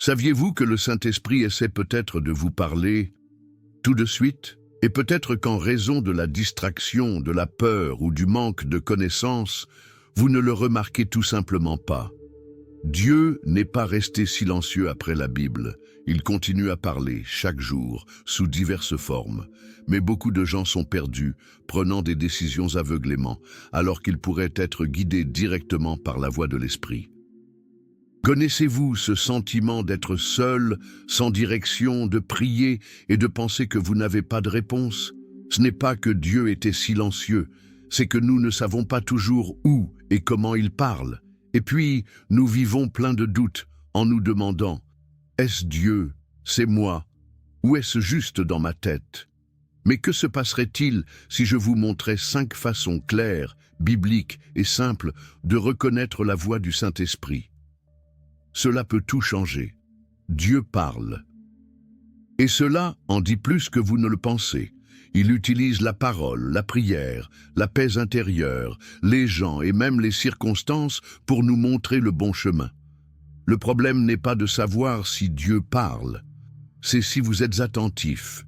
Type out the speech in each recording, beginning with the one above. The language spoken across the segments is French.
Saviez-vous que le Saint-Esprit essaie peut-être de vous parler tout de suite? Et peut-être qu'en raison de la distraction, de la peur ou du manque de connaissances, vous ne le remarquez tout simplement pas. Dieu n'est pas resté silencieux après la Bible. Il continue à parler chaque jour, sous diverses formes. Mais beaucoup de gens sont perdus, prenant des décisions aveuglément, alors qu'ils pourraient être guidés directement par la voix de l'Esprit. Connaissez-vous ce sentiment d'être seul, sans direction, de prier et de penser que vous n'avez pas de réponse? Ce n'est pas que Dieu était silencieux, c'est que nous ne savons pas toujours où et comment il parle. Et puis, nous vivons plein de doutes en nous demandant « Est-ce Dieu? C'est moi? Ou est-ce juste dans ma tête ?» Mais que se passerait-il si je vous montrais 5 façons claires, bibliques et simples de reconnaître la voix du Saint-Esprit? Cela peut tout changer. Dieu parle. Et cela en dit plus que vous ne le pensez. Il utilise la parole, la prière, la paix intérieure, les gens et même les circonstances pour nous montrer le bon chemin. Le problème n'est pas de savoir si Dieu parle, c'est si vous êtes attentif.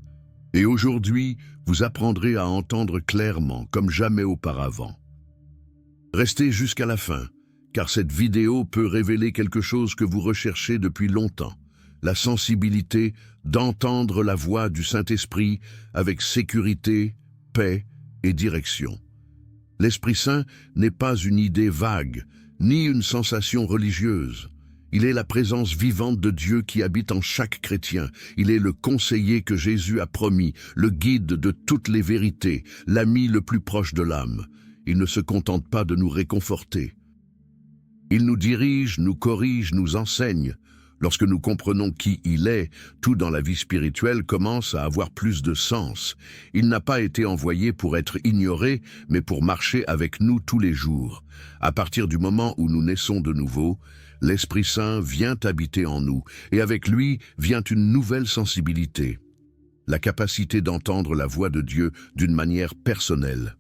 Et aujourd'hui, vous apprendrez à entendre clairement, comme jamais auparavant. Restez jusqu'à la fin, car cette vidéo peut révéler quelque chose que vous recherchez depuis longtemps. La sensibilité d'entendre la voix du Saint-Esprit avec sécurité, paix et direction. L'Esprit Saint n'est pas une idée vague, ni une sensation religieuse. Il est la présence vivante de Dieu qui habite en chaque chrétien. Il est le conseiller que Jésus a promis, le guide de toutes les vérités, l'ami le plus proche de l'âme. Il ne se contente pas de nous réconforter. Il nous dirige, nous corrige, nous enseigne. Lorsque nous comprenons qui il est, tout dans la vie spirituelle commence à avoir plus de sens. Il n'a pas été envoyé pour être ignoré, mais pour marcher avec nous tous les jours. À partir du moment où nous naissons de nouveau, l'Esprit Saint vient habiter en nous, et avec lui vient une nouvelle sensibilité. La capacité d'entendre la voix de Dieu d'une manière personnelle.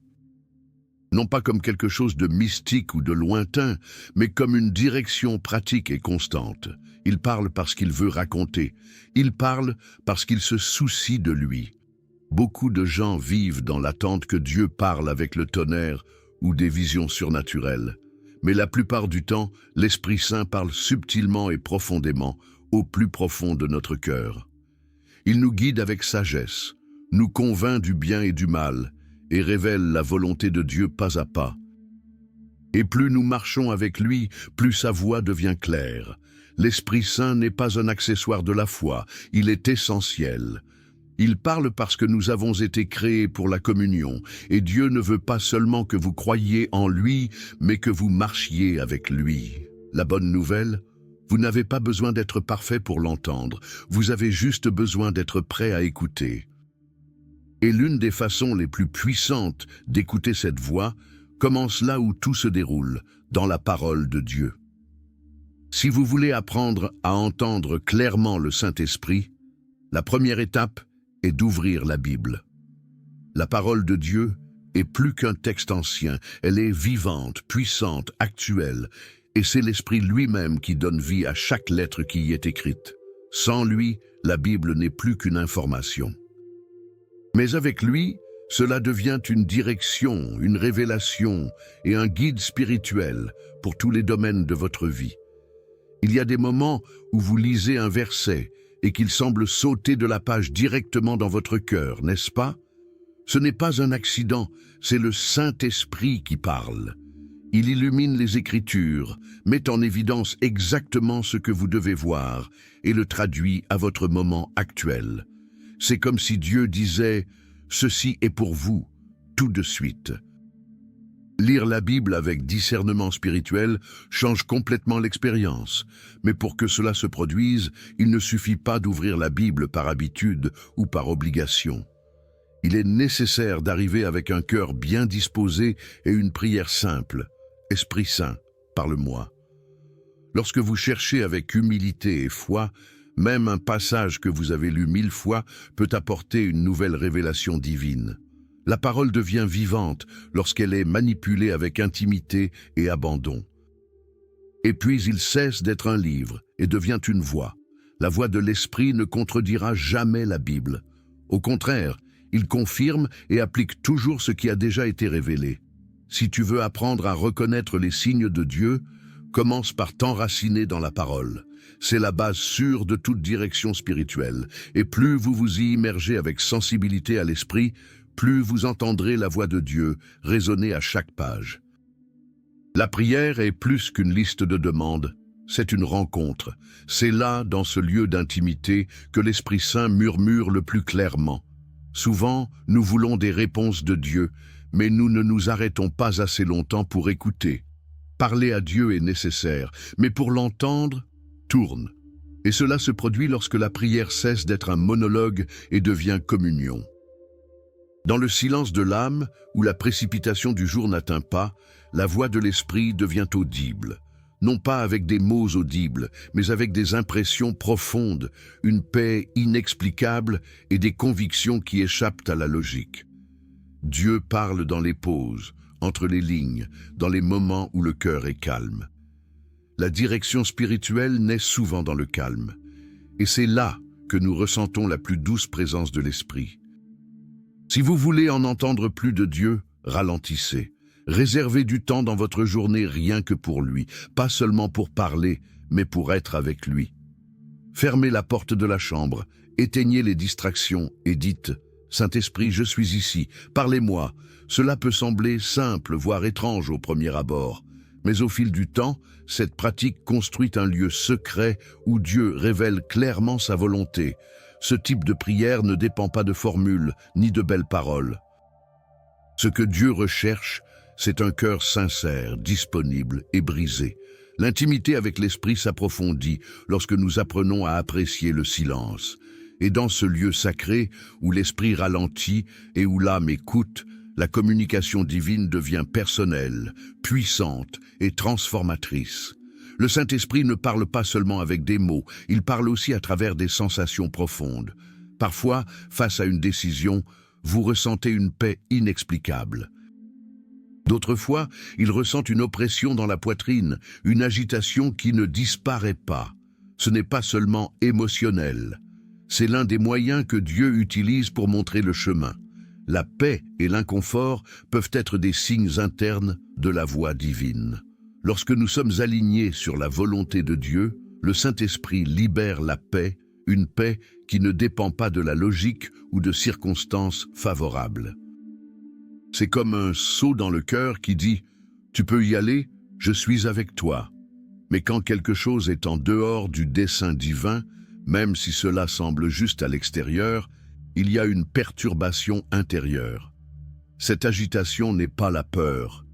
Non pas comme quelque chose de mystique ou de lointain, mais comme une direction pratique et constante. Il parle parce qu'il veut raconter. Il parle parce qu'il se soucie de lui. Beaucoup de gens vivent dans l'attente que Dieu parle avec le tonnerre ou des visions surnaturelles. Mais la plupart du temps, l'Esprit Saint parle subtilement et profondément, au plus profond de notre cœur. Il nous guide avec sagesse, nous convainc du bien et du mal, et révèle la volonté de Dieu pas à pas. Et plus nous marchons avec lui, plus sa voix devient claire. L'Esprit Saint n'est pas un accessoire de la foi, il est essentiel. Il parle parce que nous avons été créés pour la communion, et Dieu ne veut pas seulement que vous croyiez en lui, mais que vous marchiez avec lui. La bonne nouvelle, vous n'avez pas besoin d'être parfait pour l'entendre, vous avez juste besoin d'être prêt à écouter. Et l'une des façons les plus puissantes d'écouter cette voix commence là où tout se déroule, dans la parole de Dieu. Si vous voulez apprendre à entendre clairement le Saint-Esprit, la première étape est d'ouvrir la Bible. La parole de Dieu est plus qu'un texte ancien, elle est vivante, puissante, actuelle, et c'est l'Esprit lui-même qui donne vie à chaque lettre qui y est écrite. Sans lui, la Bible n'est plus qu'une information. Mais avec lui, cela devient une direction, une révélation et un guide spirituel pour tous les domaines de votre vie. Il y a des moments où vous lisez un verset et qu'il semble sauter de la page directement dans votre cœur, n'est-ce pas? Ce n'est pas un accident, c'est le Saint-Esprit qui parle. Il illumine les Écritures, met en évidence exactement ce que vous devez voir et le traduit à votre moment actuel. C'est comme si Dieu disait « Ceci est pour vous », tout de suite. Lire la Bible avec discernement spirituel change complètement l'expérience. Mais pour que cela se produise, il ne suffit pas d'ouvrir la Bible par habitude ou par obligation. Il est nécessaire d'arriver avec un cœur bien disposé et une prière simple. « Esprit Saint, parle-moi ». Lorsque vous cherchez avec humilité et foi, même un passage que vous avez lu 1000 fois peut apporter une nouvelle révélation divine. La parole devient vivante lorsqu'elle est manipulée avec intimité et abandon. Et puis il cesse d'être un livre et devient une voix. La voix de l'Esprit ne contredira jamais la Bible. Au contraire, il confirme et applique toujours ce qui a déjà été révélé. Si tu veux apprendre à reconnaître les signes de Dieu, commence par t'enraciner dans la parole. C'est la base sûre de toute direction spirituelle. Et plus vous vous y immergez avec sensibilité à l'Esprit, plus vous entendrez la voix de Dieu résonner à chaque page. La prière est plus qu'une liste de demandes, c'est une rencontre. C'est là, dans ce lieu d'intimité, que l'Esprit Saint murmure le plus clairement. Souvent, nous voulons des réponses de Dieu, mais nous ne nous arrêtons pas assez longtemps pour écouter. Parler à Dieu est nécessaire, mais pour l'entendre, tourne. Et cela se produit lorsque la prière cesse d'être un monologue et devient communion. Dans le silence de l'âme, où la précipitation du jour n'atteint pas, la voix de l'Esprit devient audible. Non pas avec des mots audibles, mais avec des impressions profondes, une paix inexplicable et des convictions qui échappent à la logique. Dieu parle dans les pauses, entre les lignes, dans les moments où le cœur est calme. La direction spirituelle naît souvent dans le calme, et c'est là que nous ressentons la plus douce présence de l'Esprit. Si vous voulez en entendre plus de Dieu, ralentissez. Réservez du temps dans votre journée rien que pour lui, pas seulement pour parler, mais pour être avec lui. Fermez la porte de la chambre, éteignez les distractions et dites « Saint-Esprit, je suis ici, parlez-moi ». Cela peut sembler simple, voire étrange au premier abord, mais au fil du temps, cette pratique construit un lieu secret où Dieu révèle clairement sa volonté. Ce type de prière ne dépend pas de formules ni de belles paroles. Ce que Dieu recherche, c'est un cœur sincère, disponible et brisé. L'intimité avec l'Esprit s'approfondit lorsque nous apprenons à apprécier le silence. Et dans ce lieu sacré, où l'Esprit ralentit et où l'âme écoute, la communication divine devient personnelle, puissante et transformatrice. Le Saint-Esprit ne parle pas seulement avec des mots, il parle aussi à travers des sensations profondes. Parfois, face à une décision, vous ressentez une paix inexplicable. D'autres fois, il ressent une oppression dans la poitrine, une agitation qui ne disparaît pas. Ce n'est pas seulement émotionnel. C'est l'un des moyens que Dieu utilise pour montrer le chemin. La paix et l'inconfort peuvent être des signes internes de la voix divine. Lorsque nous sommes alignés sur la volonté de Dieu, le Saint-Esprit libère la paix, une paix qui ne dépend pas de la logique ou de circonstances favorables. C'est comme un sceau dans le cœur qui dit « Tu peux y aller, je suis avec toi ». Mais quand quelque chose est en dehors du dessein divin, même si cela semble juste à l'extérieur, il y a une perturbation intérieure. Cette agitation n'est pas la peur,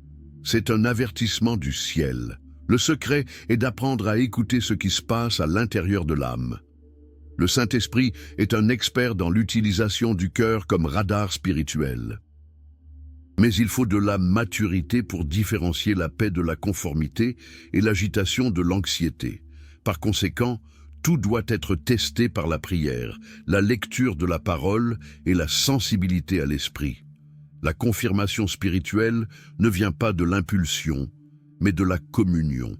c'est un avertissement du ciel. Le secret est d'apprendre à écouter ce qui se passe à l'intérieur de l'âme. Le Saint-Esprit est un expert dans l'utilisation du cœur comme radar spirituel. Mais il faut de la maturité pour différencier la paix de la conformité et l'agitation de l'anxiété. Par conséquent, tout doit être testé par la prière, la lecture de la parole et la sensibilité à l'esprit. La confirmation spirituelle ne vient pas de l'impulsion, mais de la communion.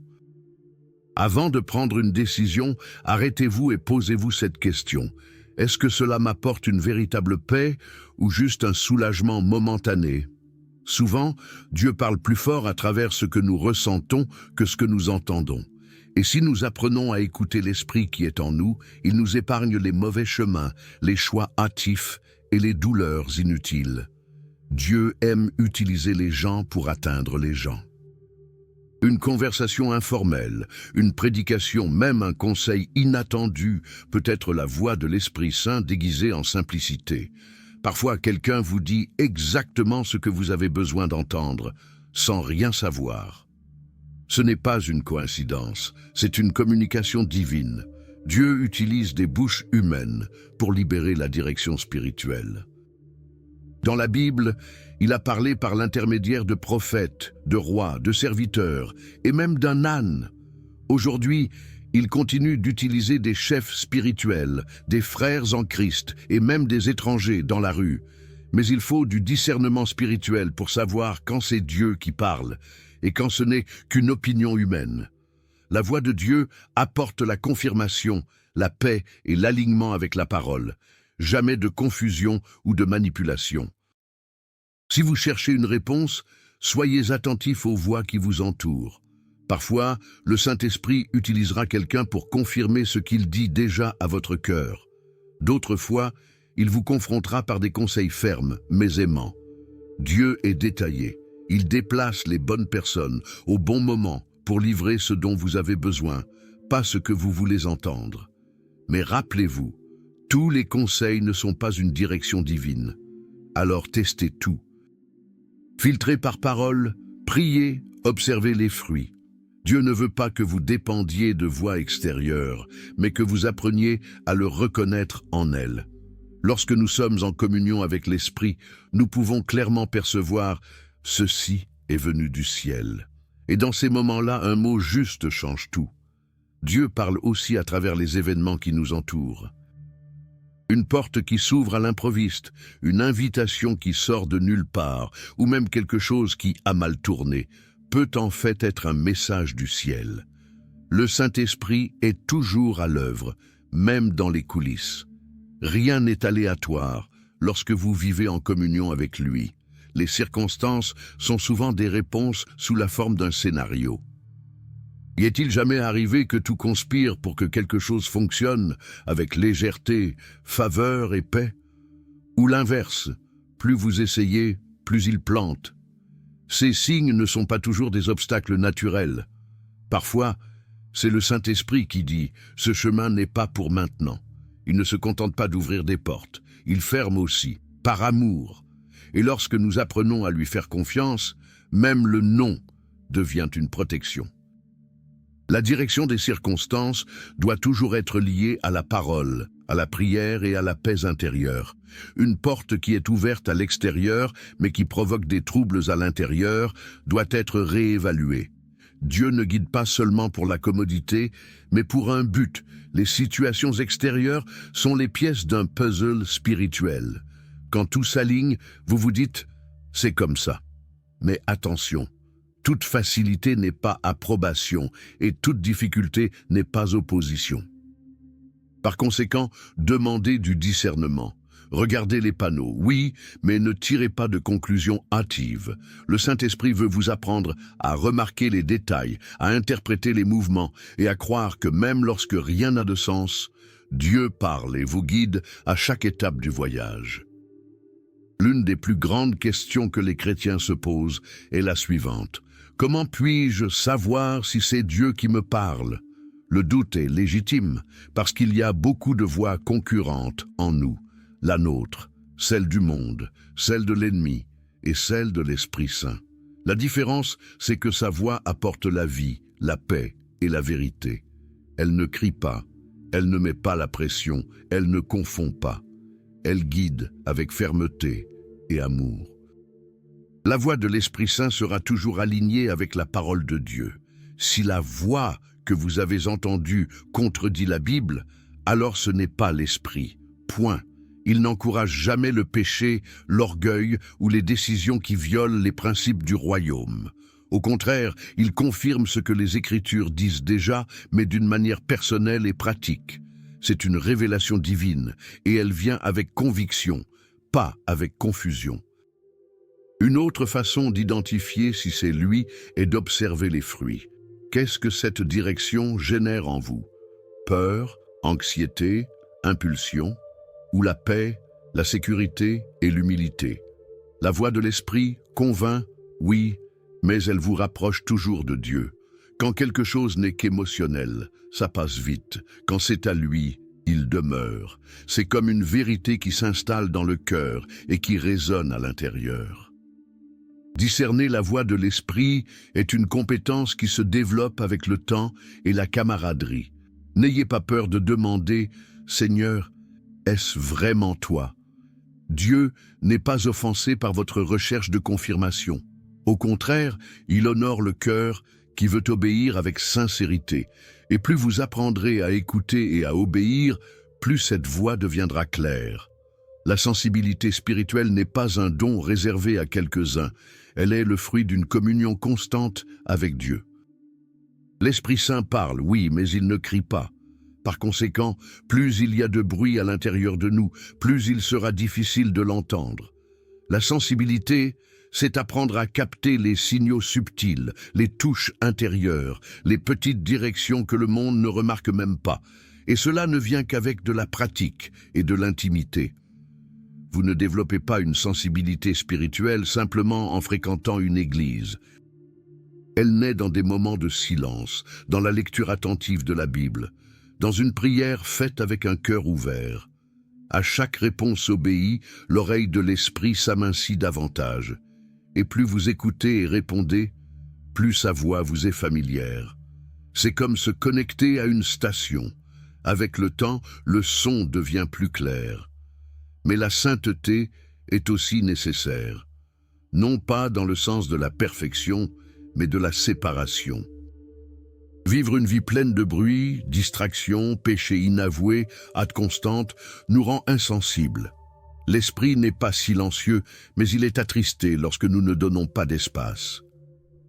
Avant de prendre une décision, arrêtez-vous et posez-vous cette question. Est-ce que cela m'apporte une véritable paix ou juste un soulagement momentané ? Souvent, Dieu parle plus fort à travers ce que nous ressentons que ce que nous entendons. Et si nous apprenons à écouter l'Esprit qui est en nous, il nous épargne les mauvais chemins, les choix hâtifs et les douleurs inutiles. Dieu aime utiliser les gens pour atteindre les gens. Une conversation informelle, une prédication, même un conseil inattendu peut être la voix de l'Esprit Saint déguisée en simplicité. Parfois, quelqu'un vous dit exactement ce que vous avez besoin d'entendre, sans rien savoir. Ce n'est pas une coïncidence, c'est une communication divine. Dieu utilise des bouches humaines pour libérer la direction spirituelle. Dans la Bible, il a parlé par l'intermédiaire de prophètes, de rois, de serviteurs et même d'un âne. Aujourd'hui, il continue d'utiliser des chefs spirituels, des frères en Christ et même des étrangers dans la rue. Mais il faut du discernement spirituel pour savoir quand c'est Dieu qui parle et quand ce n'est qu'une opinion humaine. La voix de Dieu apporte la confirmation, la paix et l'alignement avec la parole. Jamais de confusion ou de manipulation. Si vous cherchez une réponse, soyez attentif aux voix qui vous entourent. Parfois, le Saint-Esprit utilisera quelqu'un pour confirmer ce qu'il dit déjà à votre cœur. D'autres fois, il vous confrontera par des conseils fermes, mais aimants. Dieu est détaillé. Il déplace les bonnes personnes au bon moment pour livrer ce dont vous avez besoin, pas ce que vous voulez entendre. Mais rappelez-vous, tous les conseils ne sont pas une direction divine. Alors testez tout. Filtrez par parole, priez, observez les fruits. Dieu ne veut pas que vous dépendiez de voix extérieures, mais que vous appreniez à le reconnaître en elles. Lorsque nous sommes en communion avec l'Esprit, nous pouvons clairement percevoir « ceci est venu du ciel ». Et dans ces moments-là, un mot juste change tout. Dieu parle aussi à travers les événements qui nous entourent. Une porte qui s'ouvre à l'improviste, une invitation qui sort de nulle part, ou même quelque chose qui a mal tourné, peut en fait être un message du ciel. Le Saint-Esprit est toujours à l'œuvre, même dans les coulisses. Rien n'est aléatoire lorsque vous vivez en communion avec lui. Les circonstances sont souvent des réponses sous la forme d'un scénario. Y est-il jamais arrivé que tout conspire pour que quelque chose fonctionne avec légèreté, faveur et paix? Ou l'inverse, plus vous essayez, plus il plante. Ces signes ne sont pas toujours des obstacles naturels. Parfois, c'est le Saint-Esprit qui dit « ce chemin n'est pas pour maintenant ». Il ne se contente pas d'ouvrir des portes, il ferme aussi, par amour. Et lorsque nous apprenons à lui faire confiance, même le non devient une protection. La direction des circonstances doit toujours être liée à la parole, à la prière et à la paix intérieure. Une porte qui est ouverte à l'extérieur, mais qui provoque des troubles à l'intérieur, doit être réévaluée. Dieu ne guide pas seulement pour la commodité, mais pour un but. Les situations extérieures sont les pièces d'un puzzle spirituel. Quand tout s'aligne, vous vous dites « c'est comme ça ». Mais attention, toute facilité n'est pas approbation et toute difficulté n'est pas opposition. Par conséquent, demandez du discernement. Regardez les panneaux, oui, mais ne tirez pas de conclusions hâtives. Le Saint-Esprit veut vous apprendre à remarquer les détails, à interpréter les mouvements et à croire que même lorsque rien n'a de sens, Dieu parle et vous guide à chaque étape du voyage. L'une des plus grandes questions que les chrétiens se posent est la suivante. Comment puis-je savoir si c'est Dieu qui me parle? Le doute est légitime, parce qu'il y a beaucoup de voix concurrentes en nous. La nôtre, celle du monde, celle de l'ennemi et celle de l'Esprit Saint. La différence, c'est que sa voix apporte la vie, la paix et la vérité. Elle ne crie pas, elle ne met pas la pression, elle ne confond pas. Elle guide avec fermeté et amour. La voix de l'Esprit Saint sera toujours alignée avec la parole de Dieu. Si la voix que vous avez entendue contredit la Bible, alors ce n'est pas l'Esprit. Point. Il n'encourage jamais le péché, l'orgueil ou les décisions qui violent les principes du royaume. Au contraire, il confirme ce que les Écritures disent déjà, mais d'une manière personnelle et pratique. C'est une révélation divine, et elle vient avec conviction, pas avec confusion. Une autre façon d'identifier si c'est lui est d'observer les fruits. Qu'est-ce que cette direction génère en vous? Peur, anxiété, impulsion? Ou la paix, la sécurité et l'humilité? La voix de l'Esprit convainc, oui, mais elle vous rapproche toujours de Dieu. Quand quelque chose n'est qu'émotionnel, ça passe vite. Quand c'est à lui, il demeure. C'est comme une vérité qui s'installe dans le cœur et qui résonne à l'intérieur. Discerner la voix de l'Esprit est une compétence qui se développe avec le temps et la camaraderie. N'ayez pas peur de demander « Seigneur, est-ce vraiment toi ?» Dieu n'est pas offensé par votre recherche de confirmation. Au contraire, il honore le cœur qui veut obéir avec sincérité. Et plus vous apprendrez à écouter et à obéir, plus cette voix deviendra claire. La sensibilité spirituelle n'est pas un don réservé à quelques-uns. Elle est le fruit d'une communion constante avec Dieu. L'Esprit Saint parle, oui, mais il ne crie pas. Par conséquent, plus il y a de bruit à l'intérieur de nous, plus il sera difficile de l'entendre. La sensibilité, c'est apprendre à capter les signaux subtils, les touches intérieures, les petites directions que le monde ne remarque même pas. Et cela ne vient qu'avec de la pratique et de l'intimité. Vous ne développez pas une sensibilité spirituelle simplement en fréquentant une église. Elle naît dans des moments de silence, dans la lecture attentive de la Bible, dans une prière faite avec un cœur ouvert. À chaque réponse obéie, l'oreille de l'esprit s'amincit davantage. Et plus vous écoutez et répondez, plus sa voix vous est familière. C'est comme se connecter à une station. Avec le temps, le son devient plus clair. Mais la sainteté est aussi nécessaire. Non pas dans le sens de la perfection, mais de la séparation. Vivre une vie pleine de bruit, distractions, péchés inavoués, hâte constante, nous rend insensibles. L'esprit n'est pas silencieux, mais il est attristé lorsque nous ne donnons pas d'espace.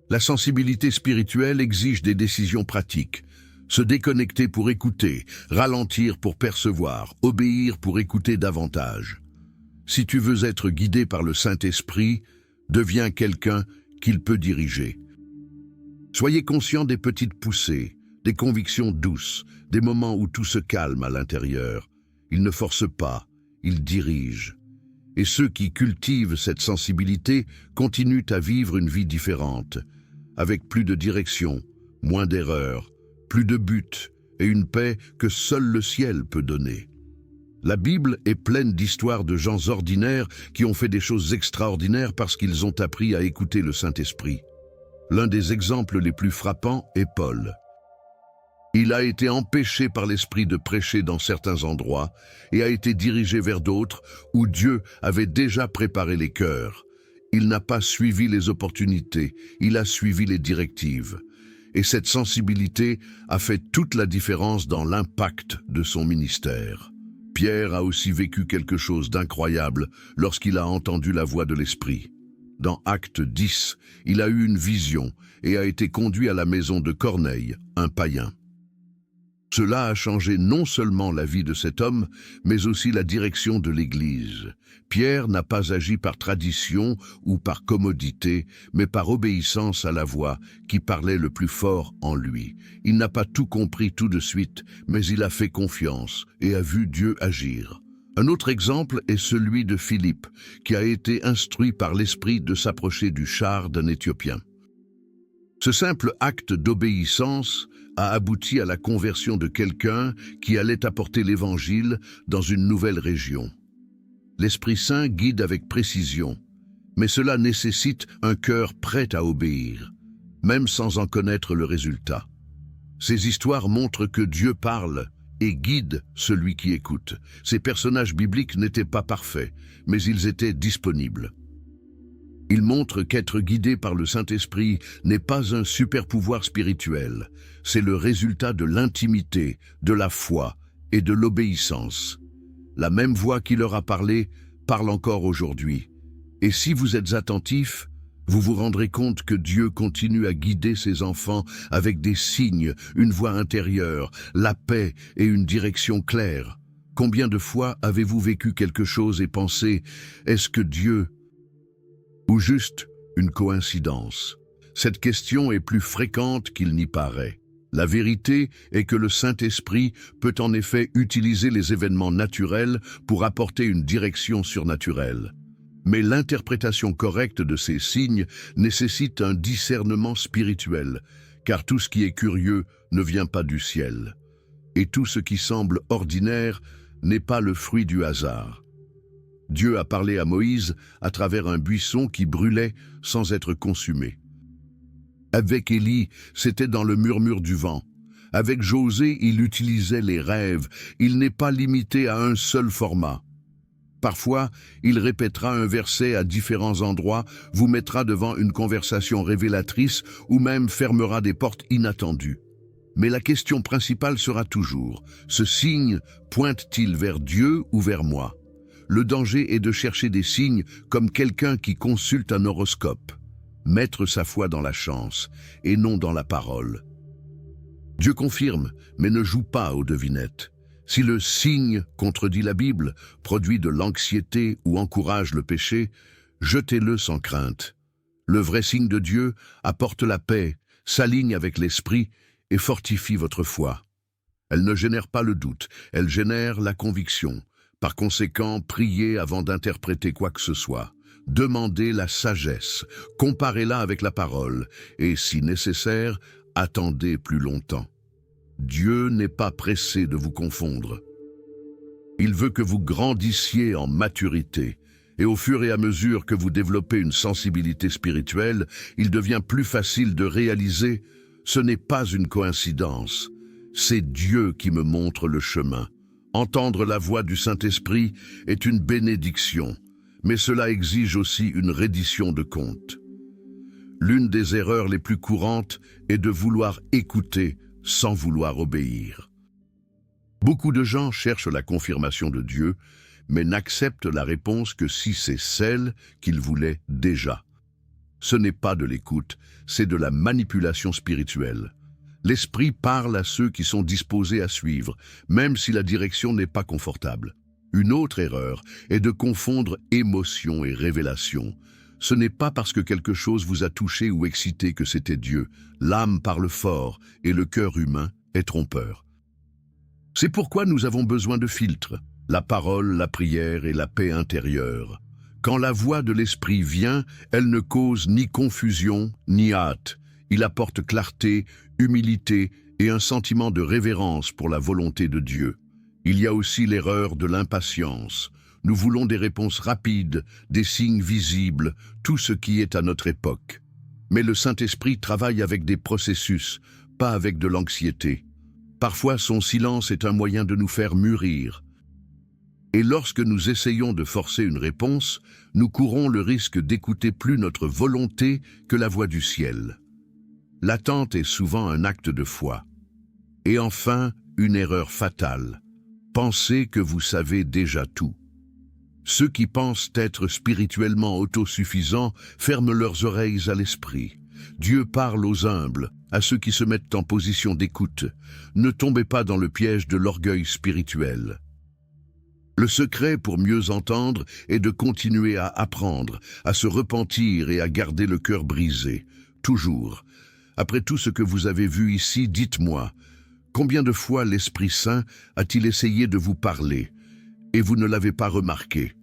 La sensibilité spirituelle exige des décisions pratiques. Se déconnecter pour écouter, ralentir pour percevoir, obéir pour écouter davantage. Si tu veux être guidé par le Saint-Esprit, deviens quelqu'un qu'il peut diriger. Soyez conscient des petites poussées, des convictions douces, des moments où tout se calme à l'intérieur. Il ne force pas, il dirige. Et ceux qui cultivent cette sensibilité continuent à vivre une vie différente, avec plus de direction, moins d'erreurs, plus de but et une paix que seul le ciel peut donner. La Bible est pleine d'histoires de gens ordinaires qui ont fait des choses extraordinaires parce qu'ils ont appris à écouter le Saint-Esprit. L'un des exemples les plus frappants est Paul. Il a été empêché par l'Esprit de prêcher dans certains endroits et a été dirigé vers d'autres où Dieu avait déjà préparé les cœurs. Il n'a pas suivi les opportunités, il a suivi les directives. Et cette sensibilité a fait toute la différence dans l'impact de son ministère. Pierre a aussi vécu quelque chose d'incroyable lorsqu'il a entendu la voix de l'Esprit. Dans Acte 10, il a eu une vision et a été conduit à la maison de Corneille, un païen. Cela a changé non seulement la vie de cet homme, mais aussi la direction de l'Église. Pierre n'a pas agi par tradition ou par commodité, mais par obéissance à la voix qui parlait le plus fort en lui. Il n'a pas tout compris tout de suite, mais il a fait confiance et a vu Dieu agir. Un autre exemple est celui de Philippe, qui a été instruit par l'Esprit de s'approcher du char d'un Éthiopien. Ce simple acte d'obéissance a abouti à la conversion de quelqu'un qui allait apporter l'Évangile dans une nouvelle région. L'Esprit Saint guide avec précision, mais cela nécessite un cœur prêt à obéir, même sans en connaître le résultat. Ces histoires montrent que Dieu parle et guide celui qui écoute. Ces personnages bibliques n'étaient pas parfaits, mais ils étaient disponibles. Ils montrent qu'être guidé par le Saint-Esprit n'est pas un super-pouvoir spirituel, c'est le résultat de l'intimité, de la foi et de l'obéissance. La même voix qui leur a parlé parle encore aujourd'hui. Et si vous êtes attentifs, vous vous rendrez compte que Dieu continue à guider ses enfants avec des signes, une voix intérieure, la paix et une direction claire. Combien de fois avez-vous vécu quelque chose et pensé « Est-ce que Dieu ?» ou juste une coïncidence? Cette question est plus fréquente qu'il n'y paraît. La vérité est que le Saint-Esprit peut en effet utiliser les événements naturels pour apporter une direction surnaturelle. Mais l'interprétation correcte de ces signes nécessite un discernement spirituel, car tout ce qui est curieux ne vient pas du ciel. Et tout ce qui semble ordinaire n'est pas le fruit du hasard. Dieu a parlé à Moïse à travers un buisson qui brûlait sans être consumé. Avec Élie, c'était dans le murmure du vent. Avec José, il utilisait les rêves. Il n'est pas limité à un seul format. Parfois, il répétera un verset à différents endroits, vous mettra devant une conversation révélatrice ou même fermera des portes inattendues. Mais la question principale sera toujours, ce signe pointe-t-il vers Dieu ou vers moi? Le danger est de chercher des signes comme quelqu'un qui consulte un horoscope. Mettre sa foi dans la chance et non dans la parole. Dieu confirme, mais ne joue pas aux devinettes. Si le signe contredit la Bible, produit de l'anxiété ou encourage le péché, jetez-le sans crainte. Le vrai signe de Dieu apporte la paix, s'aligne avec l'esprit et fortifie votre foi. Elle ne génère pas le doute, elle génère la conviction. Par conséquent, priez avant d'interpréter quoi que ce soit. Demandez la sagesse, comparez-la avec la parole, et si nécessaire, attendez plus longtemps. Dieu n'est pas pressé de vous confondre. Il veut que vous grandissiez en maturité, et au fur et à mesure que vous développez une sensibilité spirituelle, il devient plus facile de réaliser « ce n'est pas une coïncidence, c'est Dieu qui me montre le chemin ». Entendre la voix du Saint-Esprit est une bénédiction, mais cela exige aussi une reddition de compte. L'une des erreurs les plus courantes est de vouloir écouter sans vouloir obéir. Beaucoup de gens cherchent la confirmation de Dieu, mais n'acceptent la réponse que si c'est celle qu'ils voulaient déjà. Ce n'est pas de l'écoute, c'est de la manipulation spirituelle. L'Esprit parle à ceux qui sont disposés à suivre, même si la direction n'est pas confortable. Une autre erreur est de confondre émotion et révélation. Ce n'est pas parce que quelque chose vous a touché ou excité que c'était Dieu. L'âme parle fort et le cœur humain est trompeur. C'est pourquoi nous avons besoin de filtres, la parole, la prière et la paix intérieure. Quand la voix de l'Esprit vient, elle ne cause ni confusion ni hâte. Il apporte clarté, humilité et un sentiment de révérence pour la volonté de Dieu. Il y a aussi l'erreur de l'impatience. Nous voulons des réponses rapides, des signes visibles, tout ce qui est à notre époque. Mais le Saint-Esprit travaille avec des processus, pas avec de l'anxiété. Parfois, son silence est un moyen de nous faire mûrir. Et lorsque nous essayons de forcer une réponse, nous courons le risque d'écouter plus notre volonté que la voix du ciel. L'attente est souvent un acte de foi. Et enfin, une erreur fatale. Pensez que vous savez déjà tout. Ceux qui pensent être spirituellement autosuffisants ferment leurs oreilles à l'esprit. Dieu parle aux humbles, à ceux qui se mettent en position d'écoute. Ne tombez pas dans le piège de l'orgueil spirituel. Le secret pour mieux entendre est de continuer à apprendre, à se repentir et à garder le cœur brisé. Toujours. Après tout ce que vous avez vu ici, dites-moi, combien de fois l'Esprit Saint a-t-il essayé de vous parler et vous ne l'avez pas remarqué?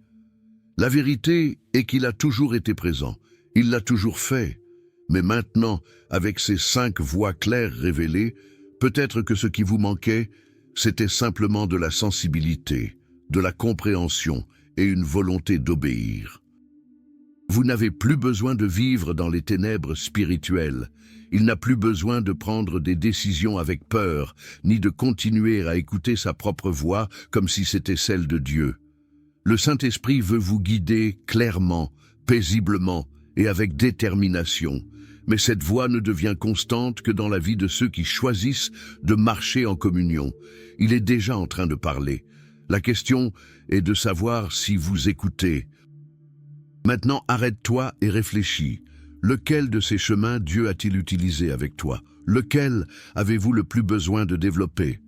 La vérité est qu'il a toujours été présent, il l'a toujours fait. Mais maintenant, avec ces 5 voix claires révélées, peut-être que ce qui vous manquait, c'était simplement de la sensibilité, de la compréhension et une volonté d'obéir. Vous n'avez plus besoin de vivre dans les ténèbres spirituelles. Il n'a plus besoin de prendre des décisions avec peur, ni de continuer à écouter sa propre voix comme si c'était celle de Dieu. Le Saint-Esprit veut vous guider clairement, paisiblement et avec détermination. Mais cette voix ne devient constante que dans la vie de ceux qui choisissent de marcher en communion. Il est déjà en train de parler. La question est de savoir si vous écoutez. Maintenant, arrête-toi et réfléchis. Lequel de ces chemins Dieu a-t-il utilisé avec toi? Lequel avez-vous le plus besoin de développer?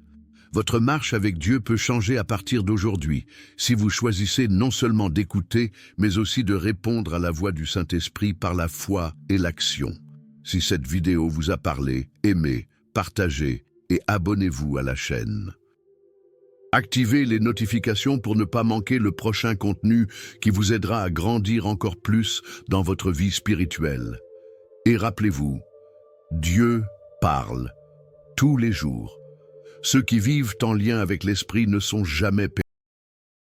Votre marche avec Dieu peut changer à partir d'aujourd'hui, si vous choisissez non seulement d'écouter, mais aussi de répondre à la voix du Saint-Esprit par la foi et l'action. Si cette vidéo vous a parlé, aimez, partagez et abonnez-vous à la chaîne. Activez les notifications pour ne pas manquer le prochain contenu qui vous aidera à grandir encore plus dans votre vie spirituelle. Et rappelez-vous, Dieu parle tous les jours. Ceux qui vivent en lien avec l'Esprit ne sont jamais perdus.